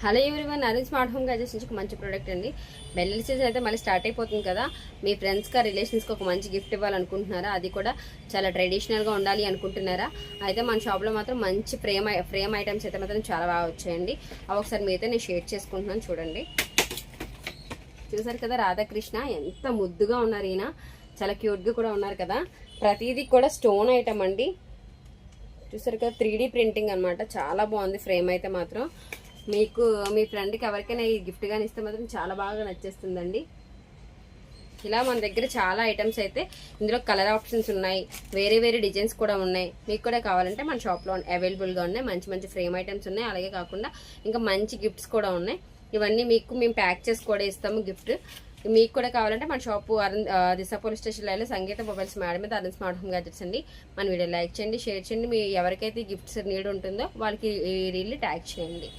Hello everyone, Arun smart home gadgets నుంచి ఒక మంచి ప్రోడక్ట్ అండి. బెల్లెల సీజన్ అయితే మళ్ళీ స్టార్ట్ అయిపోతుంది కదా. మీ ఫ్రెండ్స్కి రిలేషన్స్కి ఒక మంచి గిఫ్ట్ ఇవ్వాలనుకుంటున్నారా? అది కూడా చాలా ట్రెడిషనల్గా ఉండాలి అనుకుంటున్నారా? అయితే మన షాప్లో మాత్రం మంచి ఫ్రేమ్ ఐటమ్స్ అయితే మాత్రం చాలా బాగా వచ్చాయండి. అవి ఒకసారి మీతో నేను షేర్ చేసుకుంటున్నాను, చూడండి. చూసారు కదా, రాధాకృష్ణ ఎంత ముద్దుగా ఉన్నారు. ఈయన చాలా క్యూట్గా కూడా ఉన్నారు కదా. ప్రతిదీ కూడా స్టోన్ ఐటమ్ అండి. చూసారు కదా, 3D ప్రింటింగ్ అనమాట. చాలా బాగుంది ఫ్రేమ్ అయితే మాత్రం. మీకు మీ ఫ్రెండ్కి ఎవరికైనా ఈ గిఫ్ట్ కానీ ఇస్తే మాత్రం చాలా బాగా నచ్చేస్తుందండి. ఇలా మన దగ్గర చాలా ఐటమ్స్ అయితే ఇందులో కలర్ ఆప్షన్స్ ఉన్నాయి, వేరే వేరే డిజైన్స్ కూడా ఉన్నాయి. మీకు కూడా కావాలంటే మన షాప్లో అవైలబుల్గా ఉన్నాయి. మంచి మంచి ఫ్రేమ్ ఐటమ్స్ ఉన్నాయి. అలాగే కాకుండా ఇంకా మంచి గిఫ్ట్స్ కూడా ఉన్నాయి. ఇవన్నీ మీకు మేము ప్యాక్ చేసి కూడా ఇస్తాము గిఫ్ట్. మీకు కూడా కావాలంటే మన షాపు దిశ పోలీస్ స్టేషన్ లైన్లో సంగీత మొబైల్స్ మేడం మీద అరుణ్ స్మార్ట్ హోమ్ గ్యాజెట్స్ అండి. మన వీడియో లైక్ చేయండి, షేర్ చేయండి. మీ ఎవరికైతే గిఫ్ట్స్ నీడ్ ఉంటుందో వాళ్ళకి ఈ రీల్ని ట్యాగ్ చేయండి.